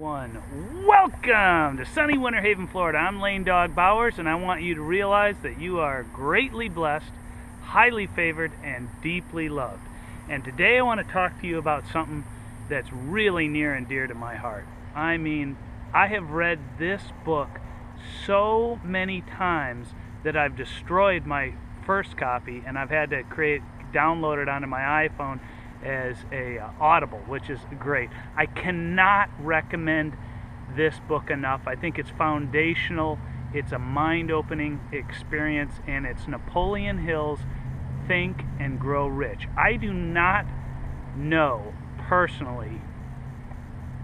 everyone. Welcome to sunny Winter Haven, Florida. I'm Lane Dawg Bowers, and I want you to realize that you are greatly blessed, highly favored, and deeply loved. And today I want to talk to you about something that's really near and dear to my heart. I mean, I have read this book so many times that I've destroyed my first copy, and I've had to download it onto my iPhone as a Audible, which is great. I cannot recommend this book enough. I think it's foundational. It's a mind-opening experience, and it's Napoleon Hill's Think and Grow Rich. I do not know personally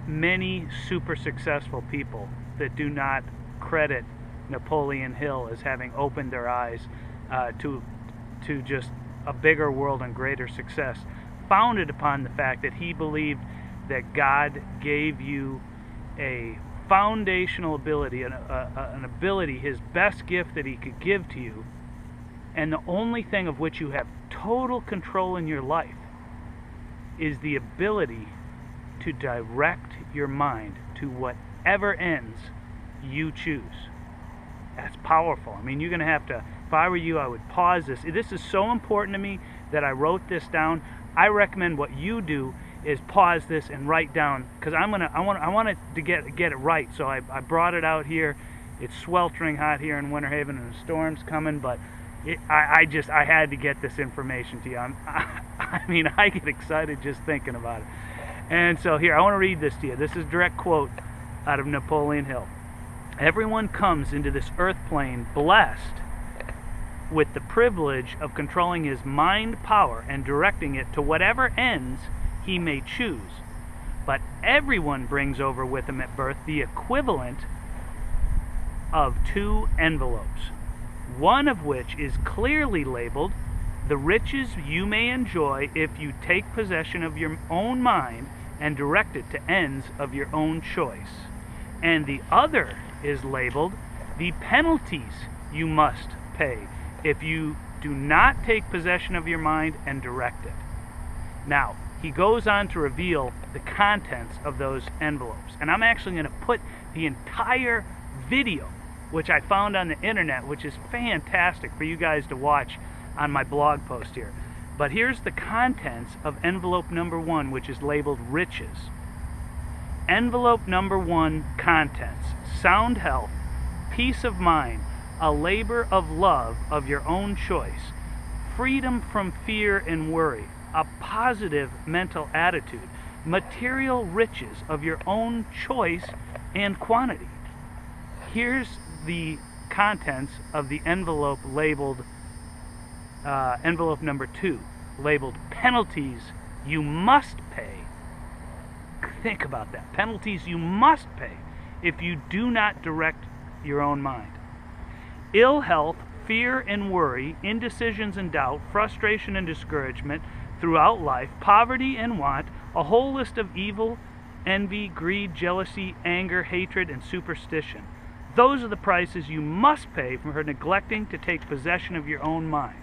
many super successful people that do not credit Napoleon Hill as having opened their eyes to just a bigger world and greater success, founded upon the fact that he believed that God gave you a foundational ability, an ability, his best gift that he could give to you, and the only thing of which you have total control in your life is the ability to direct your mind to whatever ends you choose. That's powerful. I mean, you're going to have to, if I were you, I would pause this. This is so important to me that I wrote this down. I recommend what you do is pause this and write down, because I want it to get it right. So I brought it out here. It's sweltering hot here in Winter Haven, and the storm's coming, but I had to get this information to you. I mean, I get excited just thinking about it. And so here, I want to read this to you. This is a direct quote out of Napoleon Hill. Everyone comes into this earth plane blessed with the privilege of controlling his mind power and directing it to whatever ends he may choose. But everyone brings over with him at birth the equivalent of two envelopes, one of which is clearly labeled, "The riches you may enjoy if you take possession of your own mind and direct it to ends of your own choice," and the other is labeled, "The penalties you must pay if you do not take possession of your mind and direct it." Now, he goes on to reveal the contents of those envelopes. And I'm actually going to put the entire video, which I found on the internet, which is fantastic for you guys to watch on my blog post here. But here's the contents of envelope number 1, which is labeled riches. Envelope number 1 contents: sound health, peace of mind, a labor of love of your own choice, freedom from fear and worry, a positive mental attitude, material riches of your own choice and quantity. Here's the contents of the envelope labeled, envelope number 2, labeled penalties you must pay. Think about that. Penalties you must pay if you do not direct your own mind. Ill health, fear and worry, indecisions and doubt, frustration and discouragement throughout life, poverty and want, a whole list of evil, envy, greed, jealousy, anger, hatred, and superstition. Those are the prices you must pay for neglecting to take possession of your own mind.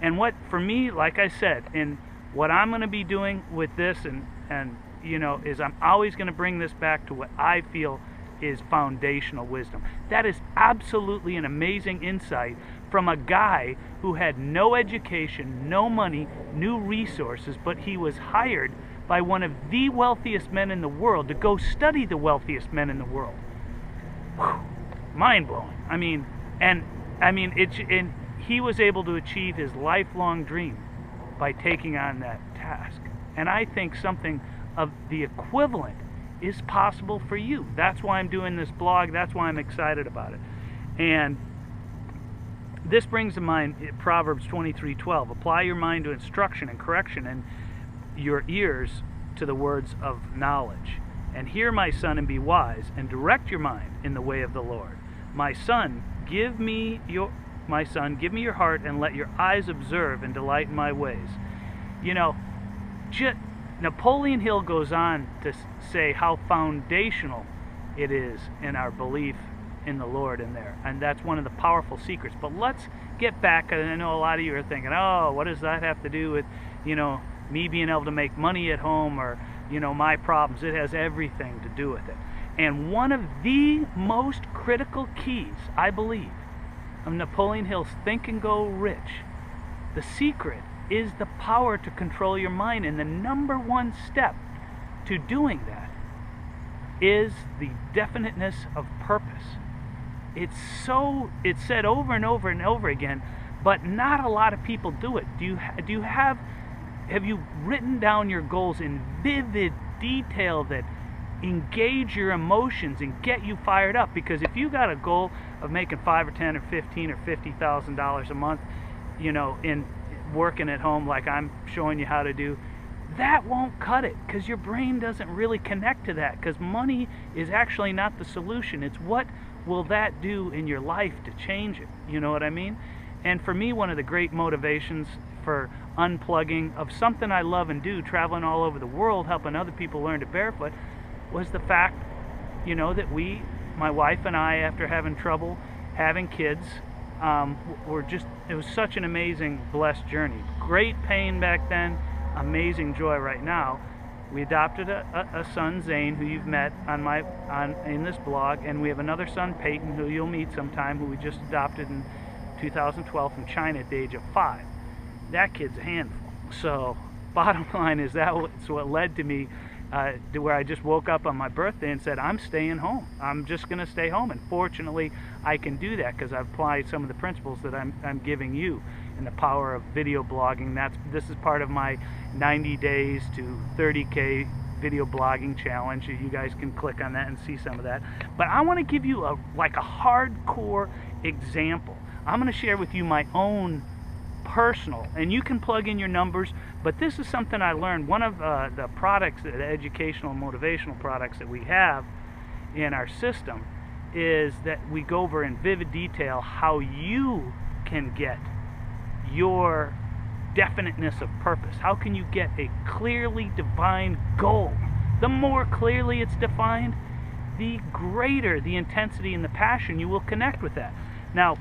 And what, for me, like I said, and what I'm going to be doing with this, and you know, is I'm always going to bring this back to what I feel is foundational wisdom. That is absolutely an amazing insight from a guy who had no education, no money, no resources, but he was hired by one of the wealthiest men in the world to go study the wealthiest men in the world. Whew, mind-blowing. I mean, he was able to achieve his lifelong dream by taking on that task. And I think something of the equivalent is possible for you. That's why I'm doing this blog. That's why I'm excited about it. And this brings to mind Proverbs 23:12. Apply your mind to instruction and correction, and your ears to the words of knowledge. And hear, my son, and be wise, and direct your mind in the way of the Lord. My son, give me your heart, and let your eyes observe and delight in my ways. You know, Napoleon Hill goes on to say how foundational it is in our belief in the Lord in there. And that's one of the powerful secrets. But let's get back, and I know a lot of you are thinking, oh, what does that have to do with, you know, me being able to make money at home, or, you know, my problems. It has everything to do with it. And one of the most critical keys, I believe, of Napoleon Hill's Think and Go Rich, the secret is the power to control your mind. And the number one step to doing that is the definiteness of purpose. It's said over and over and over again, but not a lot of people do it. Have you written down your goals in vivid detail that engage your emotions and get you fired up? Because if you got a goal of making $5 or $10 or $15 or $50,000 a month, you know, in working at home like I'm showing you how to do, that won't cut it, because your brain doesn't really connect to that, because money is actually not the solution. It's what will that do in your life to change it. You know what I mean? And for me, one of the great motivations for unplugging of something I love and do, traveling all over the world, helping other people learn to barefoot, was the fact, you know, that my wife and I, after having trouble having kids, it was such an amazing, blessed journey. Great pain back then, amazing joy right now. We adopted a son, Zane, who you've met in this blog, and we have another son, Peyton, who you'll meet sometime, who we just adopted in 2012 from China at the age of 5. That kid's a handful. So, bottom line is that's what led to me to where I just woke up on my birthday and said, I'm staying home. I'm just going to stay home. And fortunately, I can do that because I've applied some of the principles that I'm giving you, and the power of video blogging. This is part of my 90 days to 30K video blogging challenge. You guys can click on that and see some of that. But I want to give you a hardcore example. I'm going to share with you my own personal, and you can plug in your numbers, but this is something I learned. One of the products, the educational motivational products that we have in our system, is that we go over in vivid detail how you can get your definiteness of purpose. How can you get a clearly defined goal? The more clearly it's defined, the greater the intensity and the passion you will connect with that. Now,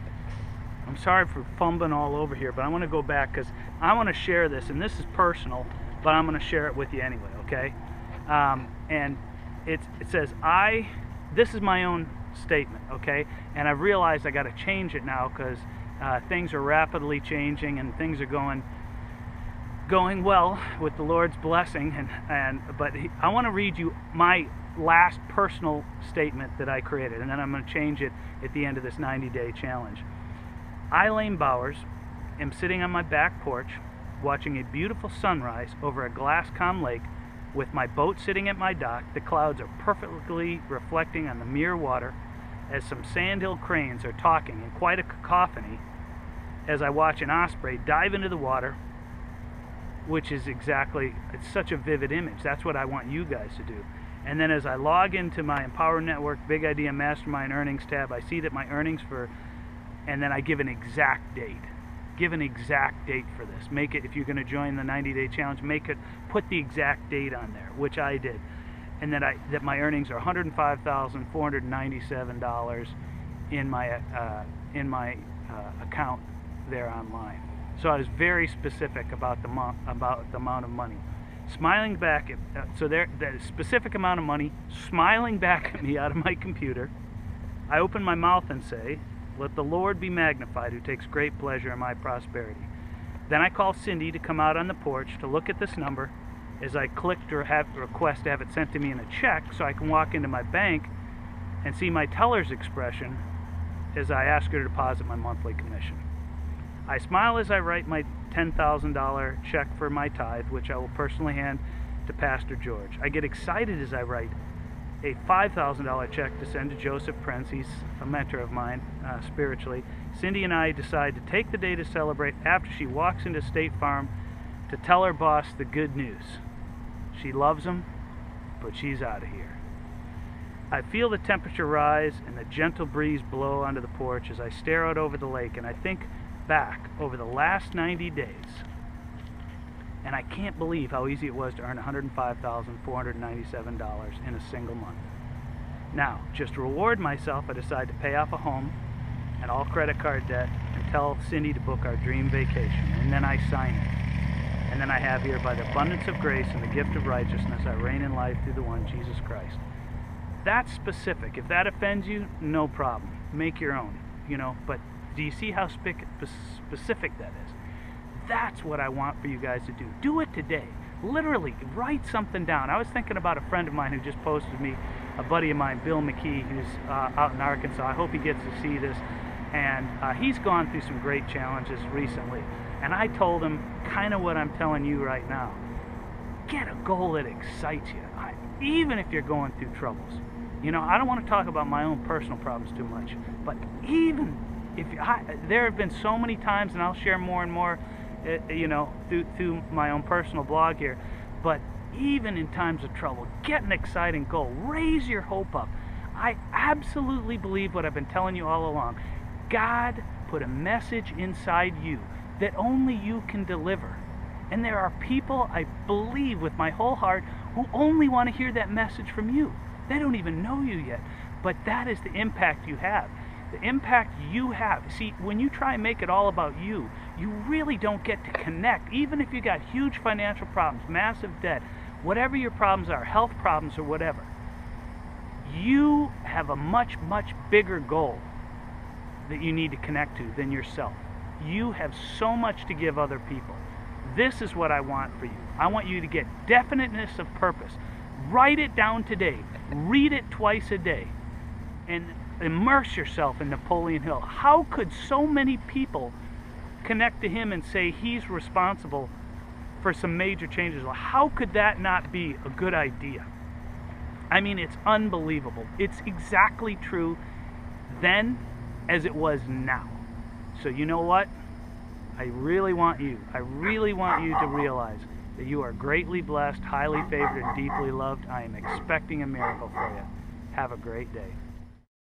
I'm sorry for fumbling all over here, but I want to go back because I want to share this, and this is personal, but I'm going to share it with you anyway, okay? And it says, this is my own statement, okay? And I've realized I got to change it now because things are rapidly changing and things are going well with the Lord's blessing. But I want to read you my last personal statement that I created, and then I'm going to change it at the end of this 90-day challenge. I, Lane Bowers, am sitting on my back porch watching a beautiful sunrise over a glass-calm lake with my boat sitting at my dock. The clouds are perfectly reflecting on the mirror water as some sandhill cranes are talking in quite a cacophony as I watch an osprey dive into the water, which is it's such a vivid image. That's what I want you guys to do. And then as I log into my Empower Network Big Idea Mastermind Earnings tab, I see that my earnings and then I give an exact date. Give an exact date for this. Make it, if you're going to join the 90-day challenge, put the exact date on there, which I did. And that my earnings are $105,497 in my account there online. So I was very specific about the amount of money. Smiling back the specific amount of money smiling back at me out of my computer, I open my mouth and say, "Let the Lord be magnified, who takes great pleasure in my prosperity." Then I call Cindy to come out on the porch to look at this number as I clicked to request to have it sent to me in a check so I can walk into my bank and see my teller's expression as I ask her to deposit my monthly commission. I smile as I write my $10,000 check for my tithe, which I will personally hand to Pastor George. I get excited as I write a $5,000 check to send to Joseph Prince. He's a mentor of mine spiritually. Cindy and I decide to take the day to celebrate after she walks into State Farm to tell her boss the good news. She loves him, but she's out of here. I feel the temperature rise and the gentle breeze blow onto the porch as I stare out over the lake, and I think back over the last 90 days, and I can't believe how easy it was to earn $105,497 in a single month. Now, just to reward myself, I decide to pay off a home and all credit card debt and tell Cindy to book our dream vacation, and then I sign it. And then I have here, by the abundance of grace and the gift of righteousness, I reign in life through the one, Jesus Christ. That's specific. If that offends you, no problem. Make your own, But do you see how specific that is? That's what I want for you guys to do. Do it today. Literally, write something down. I was thinking about a friend of mine who just posted me, a buddy of mine, Bill McKee, who's out in Arkansas. I hope he gets to see this. And he's gone through some great challenges recently. And I told him kind of what I'm telling you right now. Get a goal that excites you, even if you're going through troubles. I don't want to talk about my own personal problems too much, but even if there have been so many times, and I'll share more and more, through my own personal blog here, but even in times of trouble, get an exciting goal. Raise your hope up. I absolutely believe what I've been telling you all along. God put a message inside you that only you can deliver. And there are people, I believe with my whole heart, who only want to hear that message from you. They don't even know you yet. But that is the impact you have. The impact you have. See, when you try and make it all about you, you really don't get to connect. Even if you got huge financial problems, massive debt, whatever your problems are, health problems or whatever, you have a much, much bigger goal that you need to connect to than yourself. You have so much to give other people. This is what I want for you. I want you to get definiteness of purpose. Write it down today. Read it twice a day. And immerse yourself in Napoleon Hill. How could so many people connect to him and say he's responsible for some major changes? How could that not be a good idea? I mean, it's unbelievable. It's exactly true then as it was now. So you know what? I really want you to realize that you are greatly blessed, highly favored, and deeply loved. I am expecting a miracle for you. Have a great day.